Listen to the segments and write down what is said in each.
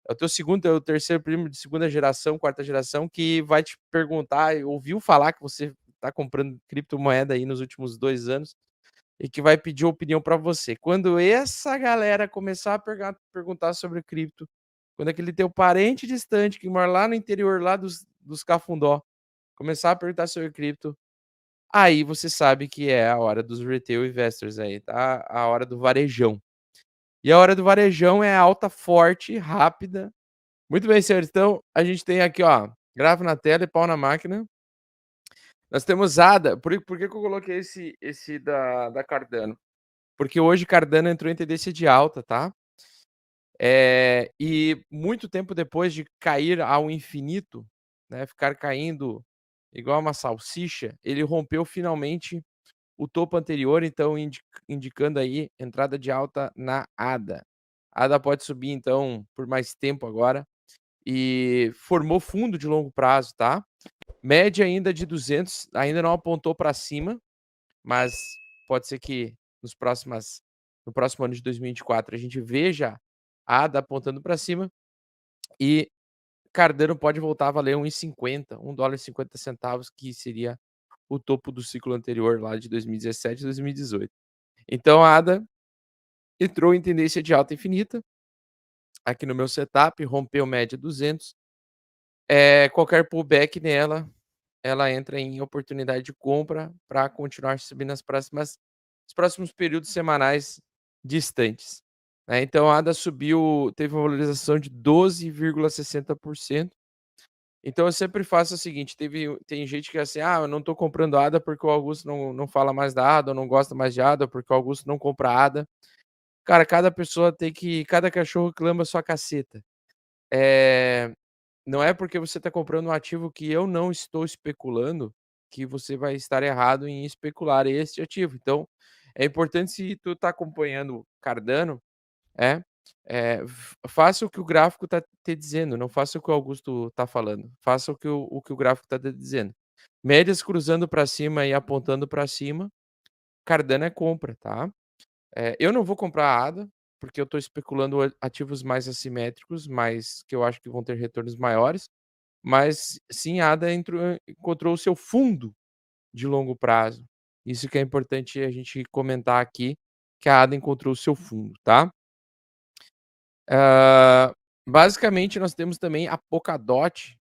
É o teu segundo, é o terceiro primo de segunda geração, quarta geração, que vai te perguntar, ouviu falar que você está comprando criptomoeda aí nos últimos 2 anos, e que vai pedir opinião para você. Quando essa galera começar a perguntar sobre cripto, quando aquele teu parente distante que mora lá no interior, lá dos cafundó, começar a perguntar sobre cripto, aí você sabe que é a hora dos retail investors aí, tá, a hora do varejão. E a hora do varejão é alta forte, rápida. Muito bem, senhores, então a gente tem aqui, ó, gravo na tela e pau na máquina. Nós temos ADA. Por que que eu coloquei esse da Cardano? Porque hoje Cardano entrou em tendência de alta, tá. E muito tempo depois de cair ao infinito, né, ficar caindo igual uma salsicha, ele rompeu finalmente o topo anterior, então indicando aí entrada de alta na ADA. A ADA pode subir então por mais tempo agora, e formou fundo de longo prazo, tá. Média ainda de 200, ainda não apontou para cima, mas pode ser que no próximo ano de 2024 a gente veja a ADA apontando para cima e Cardano pode voltar a valer 1,50, $1,50, que seria o topo do ciclo anterior lá de 2017 e 2018. Então a ADA entrou em tendência de alta infinita, aqui no meu setup, rompeu média 200, qualquer pullback nela, ela entra em oportunidade de compra para continuar subindo nos próximos períodos semanais distantes, né. Então a ADA teve uma valorização de 12,60%. Então eu sempre faço o seguinte, tem gente que é assim: "Ah, eu não estou comprando ADA porque o Augusto não fala mais da ADA, ou não gosta mais de ADA, porque o Augusto não compra ADA". Cara, cada cachorro que lamba sua caceta. Eh, não é porque você está comprando um ativo que eu não estou especulando, que você vai estar errado em especular esse ativo. Então, é importante, se tu está acompanhando Cardano, é, faça o que o gráfico está te dizendo, não faça o que o Augusto está falando, faça o que o gráfico está te dizendo. Médias cruzando para cima e apontando para cima, Cardano é compra, tá. Eu não vou comprar a ADA, porque eu estou especulando ativos mais assimétricos, mas que eu acho que vão ter retornos maiores, mas sim, a ADA encontrou o seu fundo de longo prazo. Isso que é importante a gente comentar aqui, que a ADA encontrou o seu fundo, tá. Hã, basicamente nós temos também a Polkadot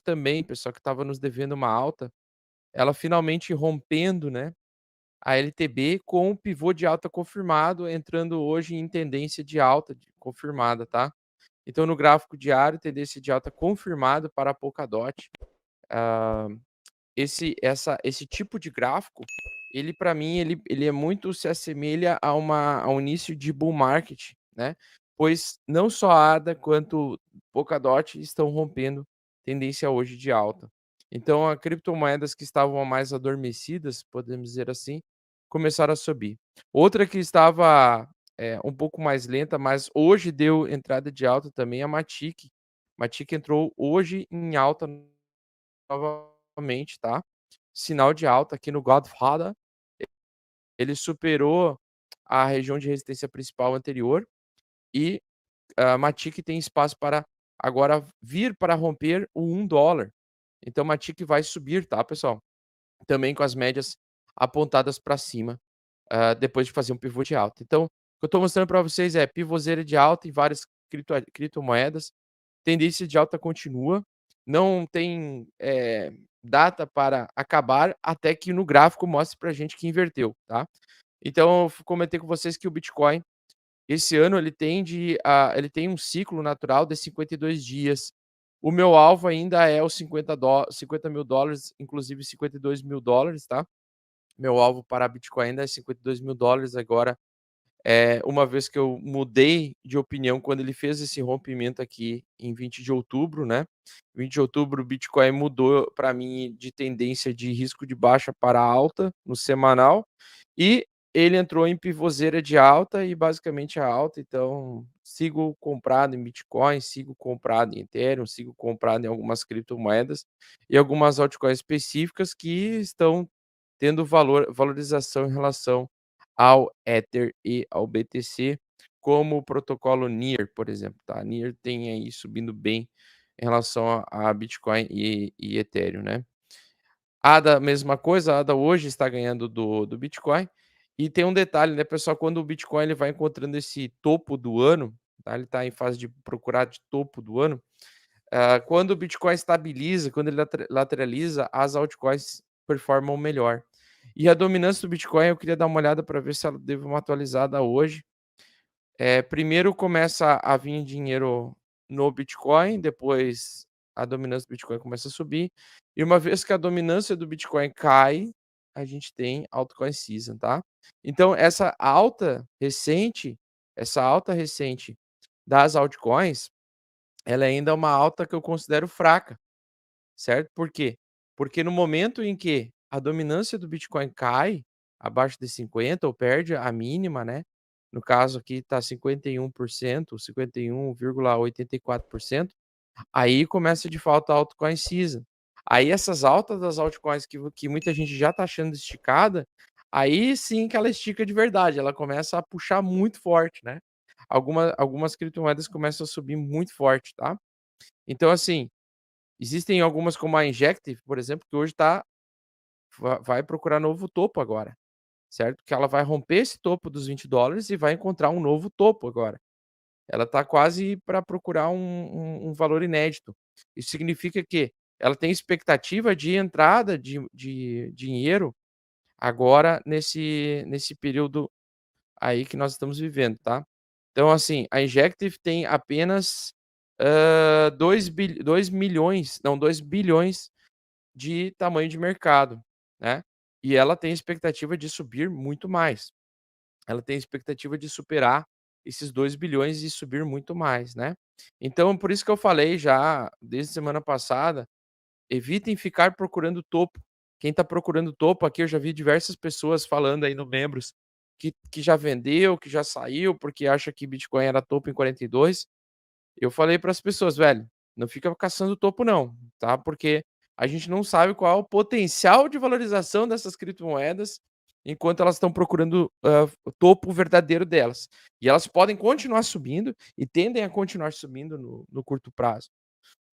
também, pessoal, que estava nos devendo uma alta, ela finalmente rompendo, né, a LTB com um pivô de alta confirmado, entrando hoje em tendência de alta confirmada, tá. Então no gráfico diário, tendência de alta confirmado para a Polkadot. Hã, esse tipo de gráfico, ele para mim, ele é muito, se assemelha ao início de bull market, né, pois não só a ADA quanto Polkadot estão rompendo tendência hoje de alta. Então a criptomoedas que estavam mais adormecidas, podemos dizer assim, começaram a subir. Outra que estava, um pouco mais lenta, mas hoje deu entrada de alta também, é a Matic. Matic entrou hoje em alta novamente, tá. Sinal de alta aqui no Godfather, ele superou a região de resistência principal anterior e a Matic tem espaço para agora vir para romper o $1. Então Matic vai subir, tá, pessoal? Também com as médias apontadas para cima, depois de fazer um pivô de alta. Então, o que eu estou mostrando para vocês é pivôzeira de alta em várias criptomoedas, tendência de alta continua, não tem, data para acabar, até que no gráfico mostre pra gente que inverteu, tá. Então eu comentei com vocês que o Bitcoin, esse ano, ele tem um ciclo natural de 52 dias. O meu alvo ainda é os $50.000, inclusive $52.000, tá. Meu alvo para Bitcoin ainda é $52.000 agora, uma vez que eu mudei de opinião quando ele fez esse rompimento aqui em 20 de outubro, né. 20 de outubro o Bitcoin mudou para mim de tendência de risco de baixa para alta no semanal, e ele entrou em pivôzeira de alta e basicamente a alta, então sigo comprado em Bitcoin, sigo comprado em Ethereum, sigo comprado em algumas criptomoedas e algumas altcoins específicas que estão tendo valorização em relação ao Ether e ao BTC. como o protocolo Near, por exemplo, tá. Near tem aí subindo bem em relação a Bitcoin e Ethereum, né. ADA, mesma coisa, a ADA hoje está ganhando do Bitcoin. E tem um detalhe, né, pessoal, quando o Bitcoin ele vai encontrando esse topo do ano, tá, ele está em fase de procurar de topo do ano, quando o Bitcoin estabiliza, quando ele lateraliza, as altcoins performam melhor. E a dominância do Bitcoin, eu queria dar uma olhada para ver se ela teve uma atualizada hoje. Primeiro começa a vir dinheiro no Bitcoin, depois a dominância do Bitcoin começa a subir, e uma vez que a dominância do Bitcoin cai, a gente tem altcoin season, tá. Então essa alta recente das altcoins, ela ainda é uma alta que eu considero fraca. Certo? Por quê? Porque no momento em que a dominância do Bitcoin cai abaixo de 50 ou perde a mínima, né, no caso aqui está 51%, 51,84%, aí começa de fato a altcoin season. Aí essas altas das altcoins que muita gente já está achando esticada, aí sim que ela estica de verdade, ela começa a puxar muito forte, né. Algumas criptomoedas começam a subir muito forte, tá. Então assim, existem algumas como a Injective, por exemplo, que hoje vai procurar novo topo agora, certo? Que ela vai romper esse topo dos $20 e vai encontrar um novo topo agora. Ela está quase para procurar um valor inédito. Isso significa que ela tem expectativa de entrada de dinheiro agora nesse período aí que nós estamos vivendo, tá? Então, assim, a Injective tem apenas, 2 bilhões de tamanho de mercado, né. E ela tem expectativa de subir muito mais. Ela tem expectativa de superar esses 2 bilhões e subir muito mais, né. Então por isso que eu falei já desde semana passada, evitem ficar procurando topo. Quem está procurando topo aqui, eu já vi diversas pessoas falando aí no membros, que já vendeu, que já saiu, porque acha que Bitcoin era topo em 42. Eu falei para as pessoas: "Velho, não fica caçando topo não, tá, porque a gente não sabe qual é o potencial de valorização dessas criptomoedas, enquanto elas estão procurando, o topo verdadeiro delas. E elas podem continuar subindo e tendem a continuar subindo no curto prazo.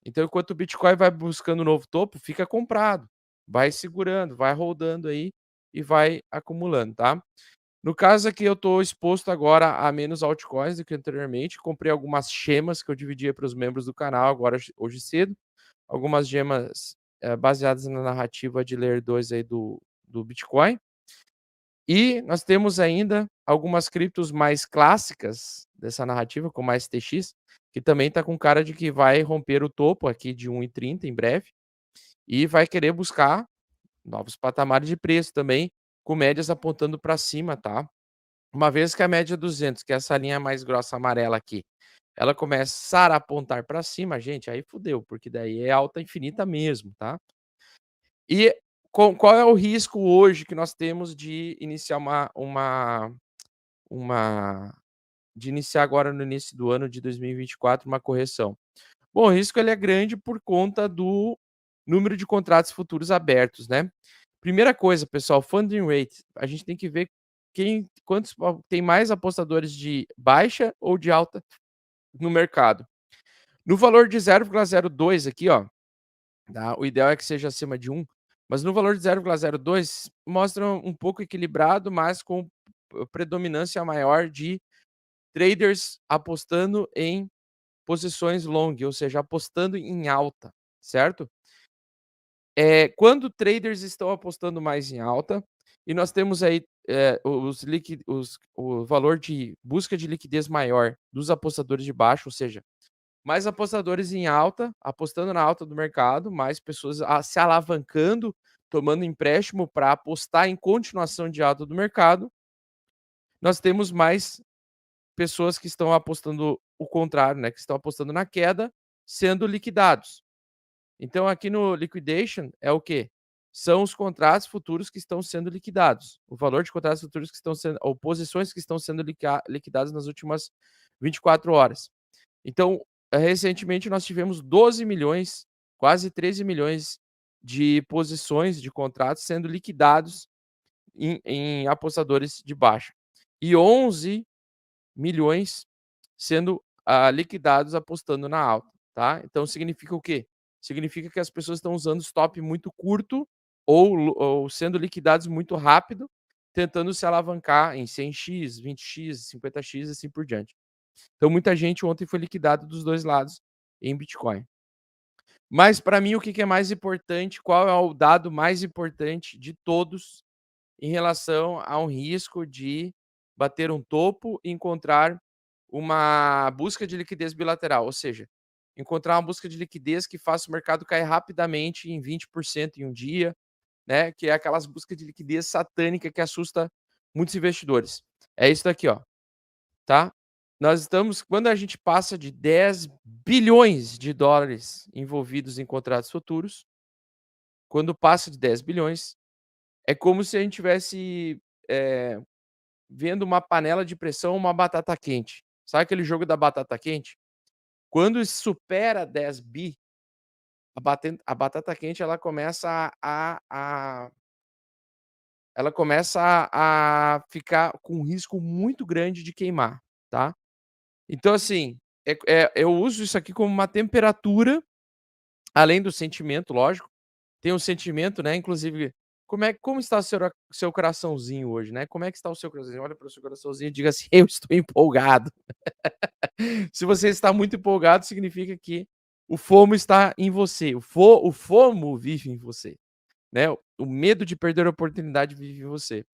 Então enquanto o Bitcoin vai buscando um novo topo, fica comprado, vai segurando, vai rodando aí e vai acumulando, tá. No caso aqui eu estou exposto agora a menos altcoins do que anteriormente, comprei algumas gemas que eu dividia para os membros do canal agora hoje cedo, algumas gemas, baseadas na narrativa de Layer 2 aí do Bitcoin. E nós temos ainda algumas criptos mais clássicas dessa narrativa, como a STX, que também está com cara de que vai romper o topo aqui de 1,30 em breve, e vai querer buscar novos patamares de preço também, com médias apontando para cima, tá. Uma vez que a média 200, que é essa linha mais grossa amarela aqui, ela começar a apontar para cima, gente, aí fudeu, porque daí é alta infinita mesmo, tá. E qual é o risco hoje que nós temos de iniciar uma de iniciar agora no início do ano de 2024 uma correção? Bom, o risco ele é grande por conta do número de contratos futuros abertos, né. Primeira coisa, pessoal, funding rate, a gente tem que ver quantos tem mais apostadores de baixa ou de alta no mercado. No valor de 0,02 aqui, ó, tá, o ideal é que seja acima de 1, mas no valor de 0,02 mostra um pouco equilibrado, mas com predominância maior de traders apostando em posições long, ou seja, apostando em alta, certo? Quando traders estão apostando mais em alta, e nós temos aí, o valor de busca de liquidez maior dos apostadores de baixo, ou seja, mais apostadores em alta, apostando na alta do mercado, mais pessoas se alavancando, tomando empréstimo para apostar em continuação de alta do mercado, nós temos mais pessoas que estão apostando o contrário, né, que estão apostando na queda, sendo liquidados. Então aqui no liquidation é o quê? São os contratos futuros que estão sendo liquidados. O valor de contratos futuros que estão sendo ou posições que estão sendo liquidadas nas últimas 24 horas. Então, recentemente nós tivemos 12 milhões, quase 13 milhões de posições de contratos sendo liquidados em apostadores de baixa. E 11 milhões sendo, liquidados apostando na alta, tá. Então significa o quê? Significa que as pessoas estão usando stop muito curto ou sendo liquidados muito rápido, tentando se alavancar em 100x, 20x, 50x e assim por diante. Então muita gente ontem foi liquidado dos 2 lados em Bitcoin. Mas para mim o que que é mais importante, qual é o dado mais importante de todos em relação a um risco de bater um topo e encontrar uma busca de liquidez bilateral, ou seja, encontrar uma busca de liquidez que faça o mercado cair rapidamente em 20% em um dia, né, que é aquelas buscas de liquidez satânica que assusta muitos investidores. É isso daqui, ó, tá. Nós estamos quando a gente passa de 10 bilhões de dólares envolvidos em contratos futuros, quando passa de 10 bilhões, é como se a gente tivesse, eh, vendo uma panela de pressão, uma batata quente. Sabe aquele jogo da batata quente? Quando supera 10 bi, a batata quente ela começa ela começa a ficar com um risco muito grande de queimar, tá. Então assim, eu uso isso aqui como uma temperatura, além do sentimento, lógico, tem um sentimento, né, inclusive, como está seu coraçãozinho hoje, né, como é que está o seu coraçãozinho? Olha para o seu coraçãozinho e diga assim: "Eu estou empolgado". Se você está muito empolgado, significa que o FOMO está em você, o FOMO vive em você, né, o medo de perder a oportunidade vive em você.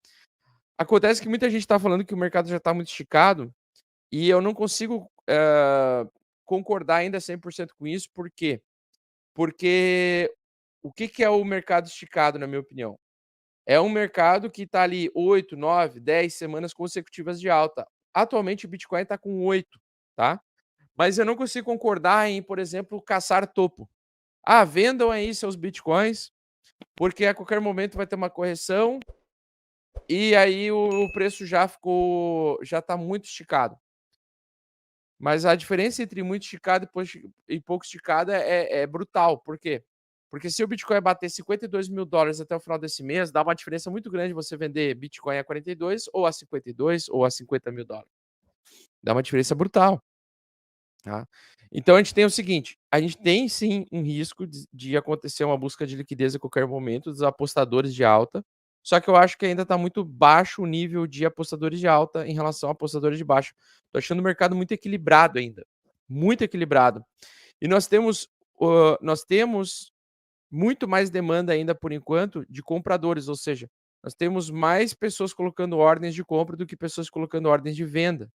Acontece que muita gente está falando que o mercado já está muito esticado, e eu não consigo, concordar ainda 100% com isso, por quê? Porque o que que é o mercado esticado, na minha opinião? É um mercado que está ali 8, 9, 10 semanas consecutivas de alta. Atualmente o Bitcoin está com 8, tá. Mas eu não consigo concordar em, por exemplo, caçar topo. "Ah, vendam aí seus bitcoins, porque a qualquer momento vai ter uma correção, e aí o preço já está muito esticado". Mas a diferença entre muito esticado e pouco esticado é brutal. Por quê? Porque se o Bitcoin bater $52.000 até o final desse mês, dá uma diferença muito grande você vender Bitcoin a 42 ou a 52 ou a $50.000. Dá uma diferença brutal, tá. Então a gente tem o seguinte, a gente tem sim um risco de acontecer uma busca de liquidez a qualquer momento dos apostadores de alta, só que eu acho que ainda está muito baixo o nível de apostadores de alta em relação a apostadores de baixo. Tô achando o mercado muito equilibrado ainda, muito equilibrado. E nós temos muito mais demanda ainda por enquanto de compradores, ou seja, nós temos mais pessoas colocando ordens de compra do que pessoas colocando ordens de venda,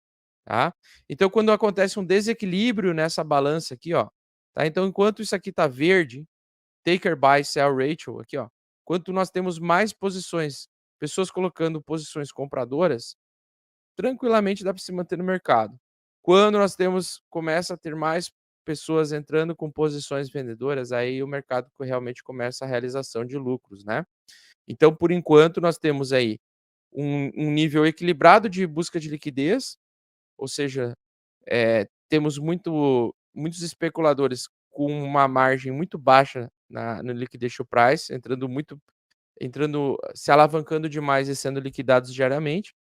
tá. Então quando acontece um desequilíbrio nessa balança aqui, ó, tá, então enquanto isso aqui tá verde, taker buy sell ratio aqui, ó, quanto nós temos mais posições, pessoas colocando posições compradoras, tranquilamente dá para se manter no mercado. Quando nós temos começa a ter mais pessoas entrando com posições vendedoras, aí o mercado realmente começa a realização de lucros, né. Então, por enquanto, nós temos aí um nível equilibrado de busca de liquidez, ou seja, temos muitos especuladores com uma margem muito baixa no liquidation price, se alavancando demais e sendo liquidados diariamente.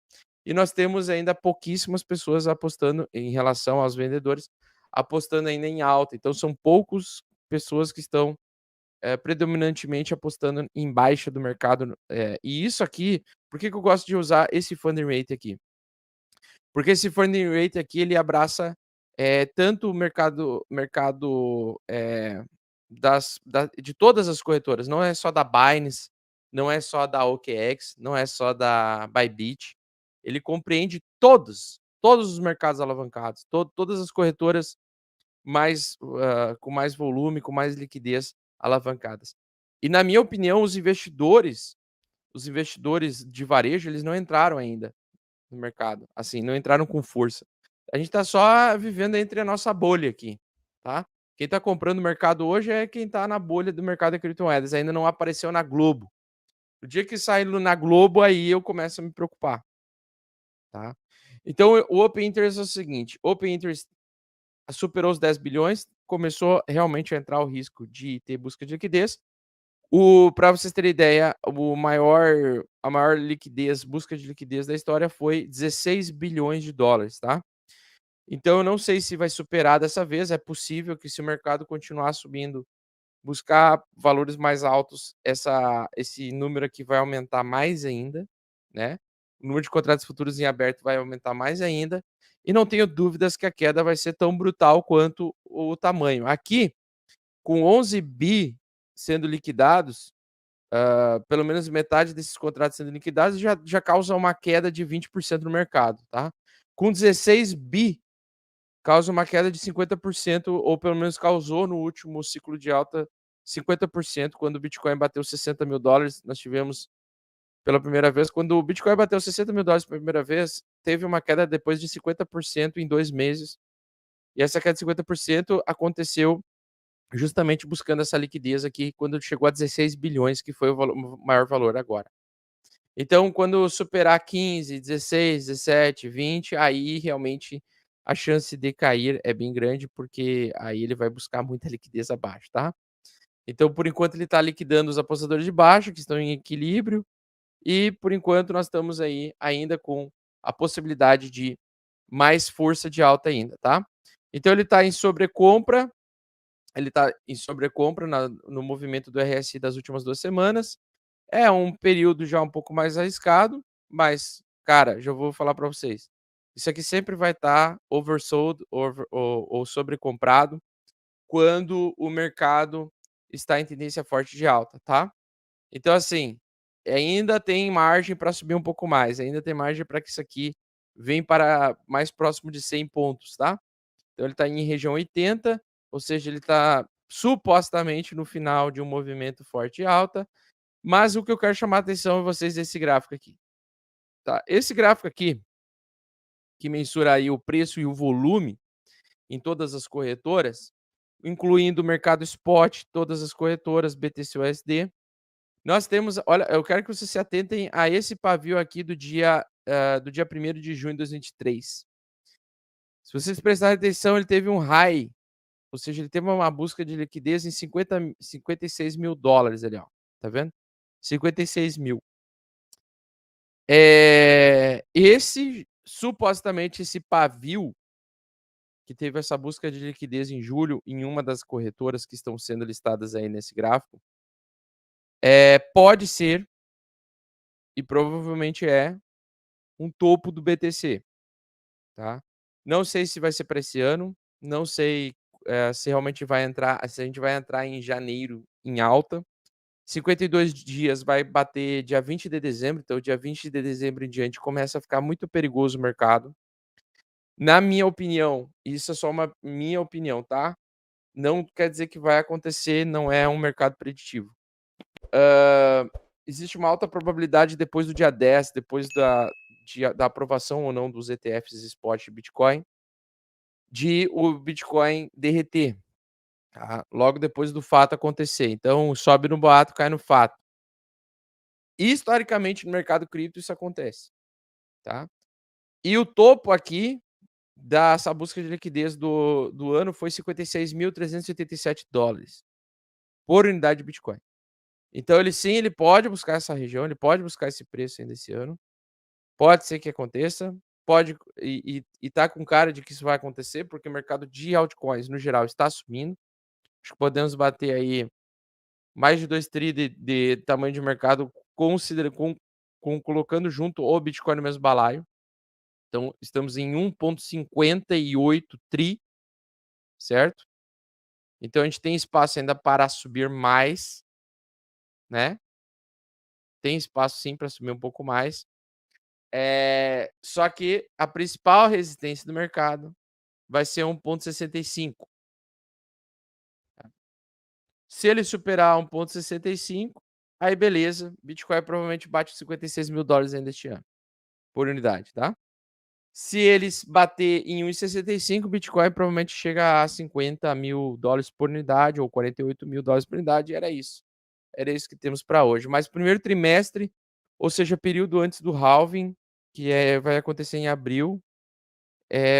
E nós temos ainda pouquíssimas pessoas apostando em relação aos vendedores, apostando ainda em alta. Então são poucos pessoas que estão, predominantemente apostando em baixa do mercado, e isso aqui, por que que eu gosto de usar esse funding rate aqui? Porque esse funding rate aqui ele abraça, tanto o mercado, de todas as corretoras, não é só da Binance, não é só da OKX, não é só da Bybit, ele compreende todos os mercados alavancados, todas as corretoras com mais volume, com mais liquidez alavancadas. E na minha opinião, os investidores de varejo, eles não entraram ainda no mercado, assim, não entraram com força. A gente tá só vivendo entre a nossa bolha aqui, tá. Quem tá comprando o mercado hoje é quem tá na bolha do mercado de criptomoedas, ainda não apareceu na Globo. O dia que sair na Globo, aí eu começo a me preocupar, tá. Então o Open Interest é o seguinte, Open Interest superou os 10 bilhões, começou realmente a entrar o risco de ter busca de liquidez. Para vocês terem ideia, a maior liquidez, busca de liquidez da história foi $16 bilhões, tá. Então eu não sei se vai superar dessa vez, é possível que se o mercado continuar subindo, buscar valores mais altos, esse número aqui vai aumentar mais ainda, né. O número de contratos futuros em aberto vai aumentar mais ainda, e não tenho dúvidas que a queda vai ser tão brutal quanto o tamanho. Aqui, com 11 bi sendo liquidados, pelo menos metade desses contratos sendo liquidados já causa uma queda de 20% no mercado, tá. Com 16 bi causa uma queda de 50% ou pelo menos causou no último ciclo de alta 50% quando o Bitcoin bateu $60.000, nós tivemos pela primeira vez quando o Bitcoin bateu $60.000 pela primeira vez, teve uma queda depois de 50% em 2 meses, e essa queda de 50% aconteceu justamente buscando essa liquidez aqui quando chegou a 16 bilhões, que foi o maior valor agora. Então, quando superar 15, 16, 17, 20, aí realmente a chance de cair é bem grande, porque aí ele vai buscar muita liquidez abaixo, tá. Então, por enquanto, ele está liquidando os apostadores de baixo, que estão em equilíbrio, e por enquanto nós estamos aí ainda com a possibilidade de mais força de alta ainda, tá. Então ele está em sobrecompra no movimento do RSI das últimas 2 semanas. É um período já um pouco mais arriscado, mas, cara, já vou falar para vocês, isso aqui sempre vai estar oversold ou sobrecomprado quando o mercado está em tendência forte de alta, tá. Então, assim, ainda tem margem para subir um pouco mais, ainda tem margem para que isso aqui venha para mais próximo de 100 pontos, tá. Então ele está em região 80, ou seja, ele está supostamente no final de um movimento forte e alta, mas o que eu quero chamar a atenção de vocês desse gráfico aqui, tá. Esse gráfico aqui, que mensura aí o preço e o volume em todas as corretoras, incluindo o mercado spot, todas as corretoras, BTC/USD, nós temos olha, eu quero que vocês se atentem a esse pavio aqui do dia 1º de junho de 2023. Se vocês prestarem atenção, ele teve um high, ou seja, ele teve uma busca de liquidez em 56 mil dólares ali, ó, tá vendo? 56 mil. Supostamente esse pavio, que teve essa busca de liquidez em julho em uma das corretoras que estão sendo listadas aí nesse gráfico, pode ser, e provavelmente é, um topo do BTC, tá. Não sei se vai ser para esse ano, não sei, se realmente vai entrar se a gente vai entrar em janeiro em alta. 52 dias vai bater dia 20 de dezembro, então dia 20 de dezembro em diante começa a ficar muito perigoso o mercado. Na minha opinião, isso é só uma minha opinião, tá, não quer dizer que vai acontecer, não é um mercado preditivo. Hã, existe uma alta probabilidade depois do dia 10, depois da aprovação ou não dos ETFs spot Bitcoin, de o Bitcoin derreter, tá, logo depois do fato acontecer. Então sobe no boato, cai no fato. Historicamente no mercado cripto isso acontece, tá. E o topo aqui dessa busca de liquidez do ano foi $56.387 por unidade de Bitcoin. Então ele sim, ele pode buscar essa região, ele pode buscar esse preço ainda esse ano. Pode ser que aconteça, pode e tá com cara de que isso vai acontecer, porque o mercado de altcoins no geral está subindo. Acho que podemos bater aí mais de 2 tri de tamanho de mercado, considera com colocando junto o Bitcoin no mesmo balaio. Então estamos em 1,58 tri, certo? Então a gente tem espaço ainda para subir mais, né, tem espaço sim para subir um pouco mais. Só que a principal resistência do mercado vai ser 1,65. Se ele superar 1,65, aí beleza, Bitcoin provavelmente bate $56.000 ainda este ano, por unidade, tá. Se eles bater em 1,65, Bitcoin provavelmente chega a $50.000 por unidade ou $48.000 por unidade, era isso. Era isso que temos para hoje. Mas primeiro trimestre, ou seja, período antes do halving, que vai acontecer em abril,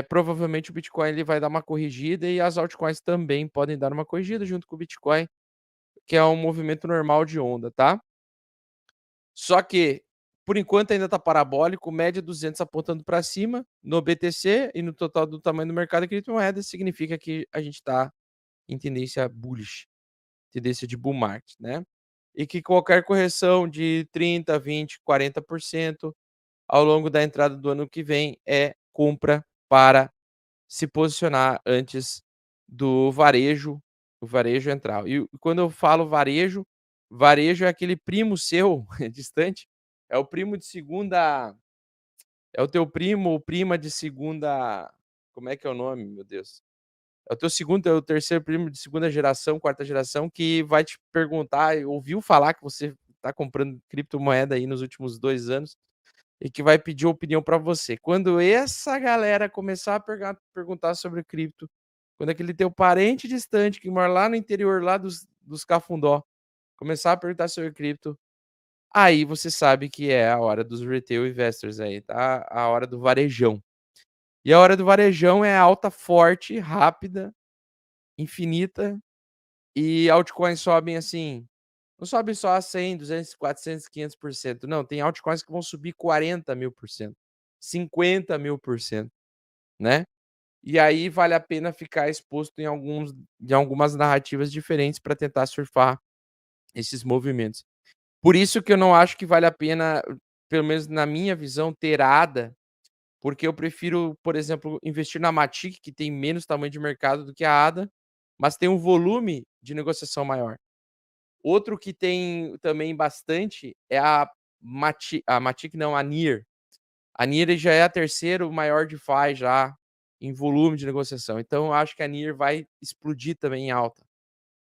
provavelmente o Bitcoin ele vai dar uma corrigida e as altcoins também podem dar uma corrigida junto com o Bitcoin, que é um movimento normal de onda, tá. Só que Por enquanto ainda está parabólico, média 200 apontando para cima, no BTC e no total do tamanho do mercado de criptomoedas, significa que a gente está em tendência bullish, tendência de bull market, né. E que qualquer correção de 30, 20, 40% ao longo da entrada do ano que vem é compra para se posicionar antes do varejo, o varejo entrar. E quando eu falo varejo, varejo é aquele primo seu distante, é o primo de segunda, é o teu primo ou prima de segunda, como é que é o nome, meu Deus? É o teu segundo, é o terceiro primo de segunda geração, quarta geração, que vai te perguntar, ouviu falar que você está comprando criptomoeda aí nos últimos 2 anos, e que vai pedir opinião para você. Quando essa galera começar a perguntar sobre cripto, quando aquele teu parente distante que mora lá no interior, lá dos cafundó, começar a perguntar sobre cripto, aí você sabe que é a hora dos retail investors aí, tá, a hora do varejão. E a hora do varejão é alta forte, rápida, infinita, e altcoins sobem assim, não sobe só 100, 200, 400, 500%, não, tem altcoins que vão subir 40.000%, 50.000%, né. E aí vale a pena ficar exposto em algumas narrativas diferentes para tentar surfar esses movimentos. Por isso que eu não acho que vale a pena, pelo menos na minha visão, ter ADA, porque eu prefiro, por exemplo, investir na Matic, que tem menos tamanho de mercado do que a ADA, mas tem um volume de negociação maior. Outro que tem também bastante é a Matic não, a Near. A Near já é a terceiro maior DeFi já em volume de negociação, então eu acho que a Near vai explodir também em alta.